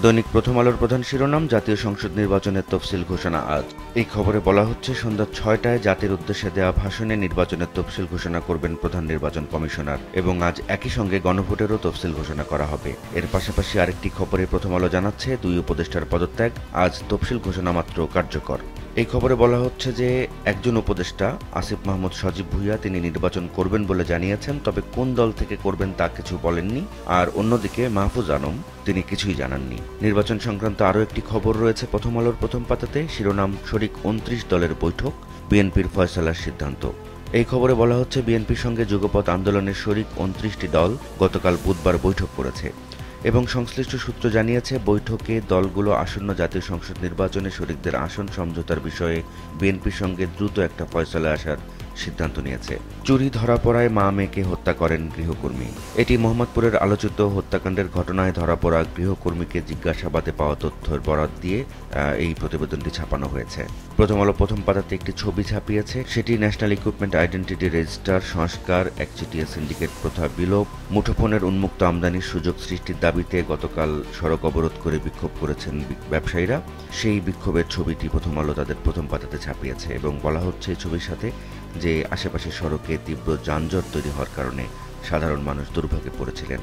দৈনিক প্রথম আলোর প্রধান শিরোনাম, জাতীয় সংসদ নির্বাচনের তফসিল ঘোষণা আজ। এই খবরে বলা হচ্ছে, সন্ধ্যা ৬টায় জাতির উদ্দেশ্যে দেওয়া ভাষণে নির্বাচনের তফসিল ঘোষণা করবেন প্রধান নির্বাচন কমিশনার এবং আজ একই সঙ্গে গণভোটেরও তফসিল ঘোষণা করা হবে। এর পাশাপাশি আরেকটি খবরে প্রথম আলো জানাচ্ছে, ২ উপদেষ্টার পদত্যাগ, আজ তফসিল ঘোষণা মাত্র কার্যকর। এই খবরে বলা হচ্ছে যে একজন উপদেষ্টা আসিফ মাহমুদ সজীব ভুঁইয়া তিনি নির্বাচন করবেন বলে জানিয়েছেন, তবে কোন দল থেকে করবেন তা কিছু বলেননি। আর অন্যদিকে মাহফুজ আলম তিনি কিছুই জানাননি। নির্বাচন সংক্রান্ত আরও একটি খবর রয়েছে প্রথম আলোর প্রথম পাতাতে, শিরোনাম শরিক ২৯ দলের বৈঠক, বিএনপির ফয়সালার সিদ্ধান্ত। এই খবরে বলা হচ্ছে, বিএনপির সঙ্গে যুগপৎ আন্দোলনের শরিক ২৯টি দল গতকাল বুধবার বৈঠক করেছে এবং সংশ্লিষ্ট সূত্র জানিয়েছে, বৈঠকে দলগুলো আসন্ন জাতীয় সংসদ নির্বাচনে শরিকদের আসন সমঝোতার বিষয়ে বিএনপির সঙ্গে দ্রুত একটা ফয়সালায় আসার সিদ্ধান্ত নিয়েছে। চুরি ধরা পড়ায় মা মেয়েকে হত্যা করেন গৃহকর্মী। এটি মোহাম্মদপুরের আলোচিত হত্যাকাণ্ডের ঘটনায় ধরা পড়া গৃহকর্মীকে জিজ্ঞাসাবাদে পাওয়া তথ্যের বরাত দিয়ে এই প্রতিবেদনটি ছাপানো হয়েছে। প্রথম আলো প্রথম পাতাতে একটি ছবি ছাপিয়েছে, সেটি ন্যাশনাল ইকুইপমেন্ট আইডেন্টিটি রেজিস্টার সংস্কার, একচেটিয়া সিন্ডিকেট প্রথা বিলোপ, মুঠোফোনের উন্মুক্ত আমদানির সুযোগ সৃষ্টির দাবিতে গতকাল সড়ক অবরোধ করে বিক্ষোভ করেছেন ব্যবসায়ীরা। সেই বিক্ষোভের ছবিটি প্রথম আলো তাদের প্রথম পাতাতে ছাপিয়েছে এবং বলা হচ্ছে এই ছবির সাথে যে আশেপাশের সড়কে তীব্র যানজট তৈরি হওয়ার কারণে সাধারণ মানুষ দুর্ভোগে পড়েছিলেন।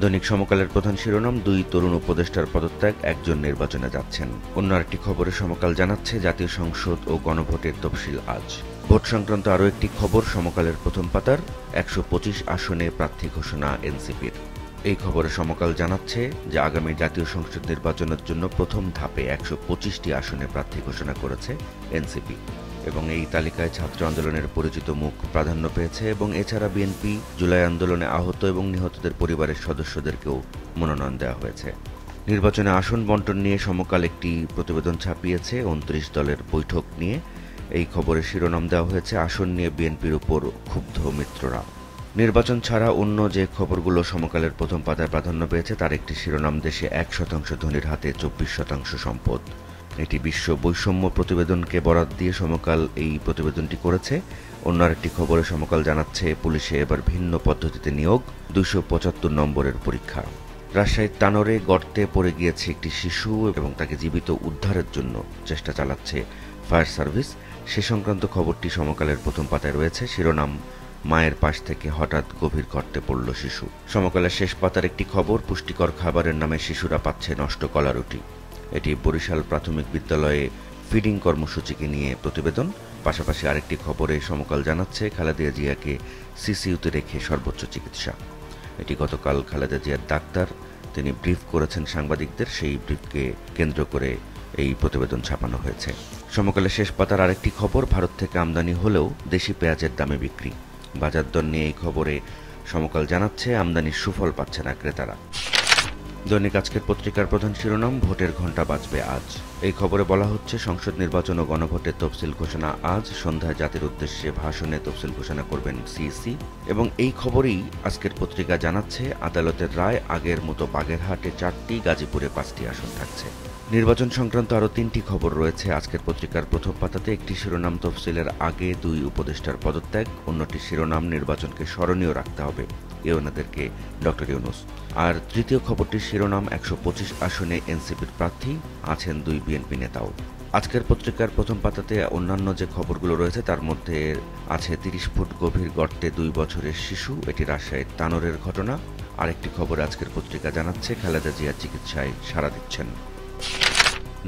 দৈনিক সমকালের প্রধান শিরোনাম, ২ তরুণ উপদেষ্টার পদত্যাগ, একজন নির্বাচনে যাচ্ছেন। অন্য আরেকটি খবরে সমকাল জানাচ্ছে, জাতীয় সংসদ ও গণভোটের তফসিল আজ। ভোট সংক্রান্ত আরও একটি খবর সমকালের প্রথম পাতার, ১২৫ আসনে প্রার্থী ঘোষণা এনসিপির। এই খবরে সমকাল জানাচ্ছে যে আগামী জাতীয় সংসদ নির্বাচনের জন্য প্রথম ধাপে ১২৫টি আসনে প্রার্থী ঘোষণা করেছে এনসিপি এবং এই তালিকায় ছাত্র আন্দোলনের পরিচিত মুখ প্রাধান্য পেয়েছে এবং এছাড়া বিএনপি, জুলাই আন্দোলনে আহত এবং নিহতদের পরিবারের সদস্যদেরকেও মনোনয়ন দেওয়া হয়েছে। নির্বাচনে আসন বন্টন নিয়ে সমকাল একটি প্রতিবেদন ছাপিয়েছে ২৯ দলের বৈঠক নিয়ে। এই খবরের শিরোনাম দেওয়া হয়েছে, আসন নিয়ে বিএনপির উপর ক্ষুব্ধ মিত্ররা। নির্বাচন ছাড়া অন্য যে খবরগুলো সমকালের প্রথম পাতায় প্রাধান্য পেয়েছে তার একটি শিরোনাম, দেশে ১% ধনীর হাতে ২৪% সম্পদ। এটি বিশ্ব বৈষম্য প্রতিবেদনকে বরাত দিয়ে সমকাল এই প্রতিবেদনটি করেছে। অন্য আরেকটি খবরে সমকাল জানাচ্ছে, পুলিশে এবার ভিন্ন পদ্ধতিতে নিয়োগ, ২৭৫ নম্বরের পরীক্ষা। রাজশাহীর তানোরে গর্তে পড়ে গিয়েছে একটি শিশু এবং তাকে জীবিত উদ্ধারের জন্য চেষ্টা চালাচ্ছে ফায়ার সার্ভিস। সে সংক্রান্ত খবরটি সমকালের প্রথম পাতায় রয়েছে, শিরোনাম মায়ের পাশ থেকে হঠাৎ গভীর গর্তে পড়ল শিশু। সমকালের শেষ পাতার একটি খবর, পুষ্টিকর খাবারের নামে শিশুরা পাচ্ছে নষ্ট কলা রুটি। এটি বরিশাল প্রাথমিক বিদ্যালয়ে ফিডিং কর্মসূচিকে নিয়ে প্রতিবেদন। পাশাপাশি আরেকটি খবরে সমকাল জানাচ্ছে, খালেদা জিয়াকে সিসিইউতে রেখে সর্বোচ্চ চিকিৎসা। এটি গতকাল খালেদা জিয়ার ডাক্তার তিনি ব্রিফ করেছেন সাংবাদিকদের, সেই ব্রিফকে কেন্দ্র করে এই প্রতিবেদন ছাপানো হয়েছে। সমকালের শেষ পাতার আরেকটি খবর, ভারত থেকে আমদানি হলেও দেশি পেঁয়াজের দামে বিক্রি। বাজার দর নিয়ে এই খবরে সমকাল জানাচ্ছে, আমদানির সুফল পাচ্ছে না ক্রেতারা। দৈনিক আজকের পত্রিকার প্রধান শিরোনাম, ভোটের ঘণ্টা বাজবে আজ। এই খবরে বলা হচ্ছে, সংসদ নির্বাচন ও গণভোটের তফসিল ঘোষণা আজ। সন্ধ্যায় জাতির উদ্দেশ্যে ভাষণে তফসিল ঘোষণা করবেন সিইসি এবং এই খবরেই আজকের পত্রিকা জানাচ্ছে, আদালতের রায় আগের মতো বাগেরহাটে 4টি, গাজীপুরে 5টি আসন থাকছে। নির্বাচন সংক্রান্ত আরও 3টি খবর রয়েছে আজকের পত্রিকার প্রথম পাতাতে। একটি শিরোনাম, তফসিলের আগে 2 উপদেষ্টার পদত্যাগ। অন্যটি শিরোনাম, নির্বাচনকে স্মরণীয় রাখতে হবে ইউএনএদেরকে ডক্টর ইউনূস। আর তৃতীয় খবরটির শিরোনাম, ১২৫ আসনে এনসিপির প্রার্থী, আছেন 2 বিএনপি নেতাও। আজকের পত্রিকার প্রথম পাতাতে অন্যান্য যে খবরগুলো রয়েছে তার মধ্যে আছে 30 ফুট গভীর গর্তে 2 বছরের শিশু, এটি রাজশাহীর তানোরের ঘটনা। আরেকটি খবর আজকের পত্রিকা জানাচ্ছে, খালেদা জিয়া চিকিৎসায় সাড়া দিচ্ছেন।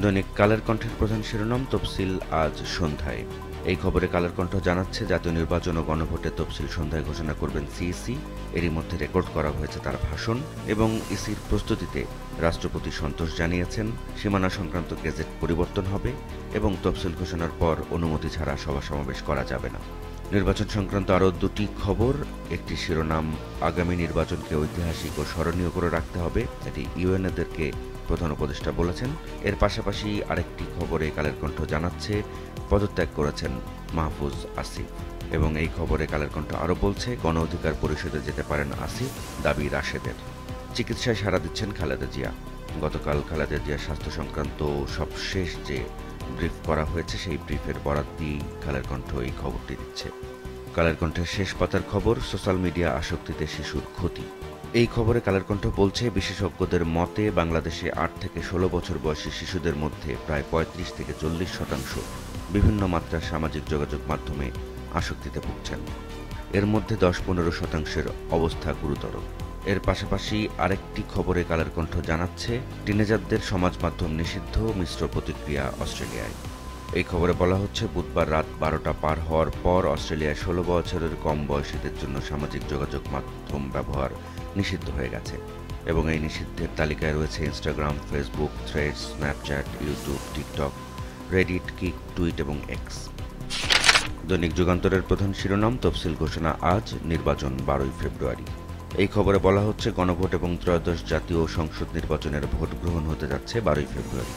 দৈনিক কালের কণ্ঠের প্রধান শিরোনাম, তফসিল আজ সন্ধ্যায়। এই খবরে কালের কণ্ঠ জানাচ্ছে, জাতীয় নির্বাচন ও গণভোটের তফসিল সন্ধ্যায় ঘোষণা করবেন সিইসি। এরই মধ্যে রেকর্ড করা হয়েছে তার ভাষণ এবং ইসির প্রস্তুতিতে রাষ্ট্রপতি সন্তোষ জানিয়েছেন, সীমানা সংক্রান্ত গেজেট পরিবর্তন হবে এবং তফসিল ঘোষণার পর অনুমতি ছাড়া সভা সমাবেশ করা যাবে না। নির্বাচন সংক্রান্ত আরও 2টি খবর, একটি শিরোনাম, আগামী নির্বাচনকে ঐতিহাসিক ও স্মরণীয় করে রাখতে হবে, এটি ইউএনএদেরকে প্রধান উপদেষ্টা বলেছেন। এর পাশাপাশি আরেকটি খবরে কালের কণ্ঠ জানাচ্ছে, পদত্যাগ করেছেন মাহফুজ আসিফ এবং এই খবরে কালের কণ্ঠ আরও বলছে, গণ অধিকার পরিষদে যেতে পারেন আসিফ, দাবি রাশেদের। চিকিৎসায় সাড়া দিচ্ছেন খালেদা জিয়া। গতকাল খালেদা জিয়ার স্বাস্থ্য সংক্রান্ত সবশেষ যে ব্রিফ করা হয়েছে সেই ব্রিফের বরাত দিয়েই কালের কণ্ঠ এই খবরটি দিচ্ছে। কালের কণ্ঠের শেষ পাতার খবর, সোশ্যাল মিডিয়া আসক্তিতে শিশুর ক্ষতি। এই খবরে কালের কণ্ঠ বলছে, বিশেষজ্ঞদের মতে বাংলাদেশে ৮ থেকে ১৬ বছর বয়সী শিশুদের মধ্যে প্রায় ৩৫ থেকে ৪০% বিভিন্ন মাত্রার সামাজিক যোগাযোগ মাধ্যমে আসক্তিতে ভুগছেন। এর মধ্যে ১০-১৫%-এর অবস্থা গুরুতর। এর পাশাপাশি আরেকটি খবরে কালের কণ্ঠ জানাচ্ছে, টিনেজারদের সমাজ মাধ্যম নিষিদ্ধ, মিশ্র প্রতিক্রিয়া অস্ট্রেলিয়ায়। এই খবরে বলা হচ্ছে, বুধবার রাত ১২টা পার হওয়ার পর অস্ট্রেলিয়ায় ১৬ বছরের কম বয়সীদের জন্য সামাজিক যোগাযোগ মাধ্যম ব্যবহার নিষিদ্ধ হয়ে গেছে এবং এই নিষিদ্ধের তালিকায় রয়েছে Instagram, Facebook, threads, Snapchat, YouTube, TikTok, Reddit, kick, tweet এবং এক্স। দৈনিক যুগান্তরের প্রধান শিরোনাম, তফসিল ঘোষণা আজ, নির্বাচন ১২ই ফেব্রুয়ারি। এই খবরে বলা হচ্ছে, গণভোট এবং ত্রয়োদশ জাতীয় সংসদ নির্বাচনের ভোট গ্রহণ হতে যাচ্ছে ১২ই ফেব্রুয়ারি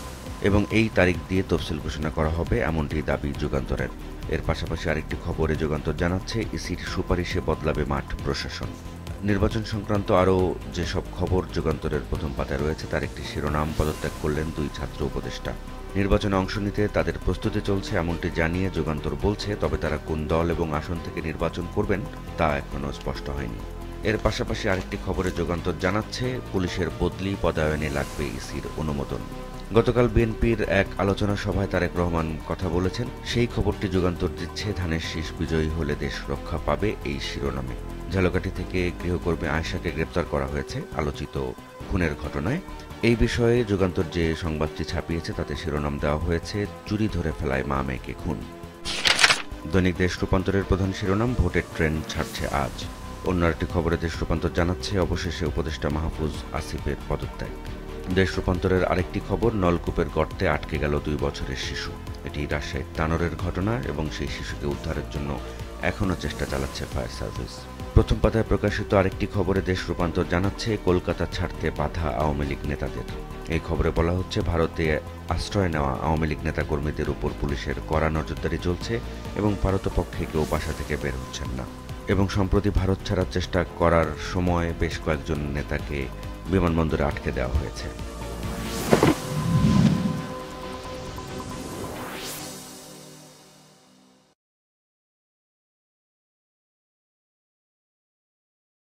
এবং এই তারিখ দিয়ে তফসিল ঘোষণা করা হবে, এমনটি দাবি যুগান্তরের। এর পাশাপাশি আরেকটি খবরে যুগান্তর জানাচ্ছে, ইসির সুপারিশে বদলাবে মাঠ প্রশাসন। নির্বাচন সংক্রান্ত আরও যেসব খবর যুগান্তরের প্রথম পাতায় রয়েছে তার একটি শিরোনাম, পদত্যাগ করলেন 2 ছাত্র উপদেষ্টা। নির্বাচনে অংশ নিতে তাদের প্রস্তুতি চলছে এমনটি জানিয়ে যুগান্তর বলছে, তবে তারা কোন দল এবং আসন থেকে নির্বাচন করবেন তা এখনও স্পষ্ট হয়নি। এর পাশাপাশি আরেকটি খবরে যুগান্তর জানাচ্ছে, পুলিশের বদলি, পদায়নে লাগবে ইসির অনুমোদন। গতকাল বিএনপির এক আলোচনা সভায় তারেক রহমান কথা বলেছেন, সেই খবরটি যুগান্তর দিচ্ছে, ধানের শীষ বিজয়ী হলে দেশ রক্ষা পাবে এই শিরোনামে। ঝালকাঠি থেকে গৃহকর্মী আয়েশাকে গ্রেপ্তার করা হয়েছে আলোচিত খুনের ঘটনায়। এই বিষয়ে যুগান্তর যে সংবাদটি ছাপিয়েছে তাতে শিরোনাম দেওয়া হয়েছে, চুরি ধরে ফেলায় মা মেয়েকে খুন। দৈনিক দেশ রূপান্তরের প্রধান শিরোনাম, ভোটের ট্রেন ছাড়ছে আজ। অন্য একটি খবরে দেশ রূপান্তর জানাচ্ছে, অবশেষে উপদেষ্টা মাহফুজ আসিফের পদত্যাগ। দেশ রূপান্তরের আরেকটি খবর, নলকূপের গর্তে আটকে গেল 2 বছরের শিশু। এটি রাজশাহীর তানোরের ঘটনা এবং সেই শিশুকে উদ্ধারের জন্য এখনও চেষ্টা চালাচ্ছে ফায়ার সার্ভিস। প্রথম পাতায় প্রকাশিত আরেকটি খবরে দেশ রূপান্তর জানাচ্ছে, কলকাতা ছাড়তে বাধা আওয়ামী লীগ নেতাদের। এই খবরে বলা হচ্ছে, ভারতে আশ্রয় নেওয়া আওয়ামী লীগ নেতাকর্মীদের উপর পুলিশের কড়া নজরদারি চলছে এবং পারতপক্ষে কেউ বাসা থেকে বের হচ্ছেন না এবং সম্প্রতি ভারত ছাড়ার চেষ্টা করার সময় বেশ কয়েকজন নেতাকে বিমানবন্দরে আটকে দেওয়া হয়েছে।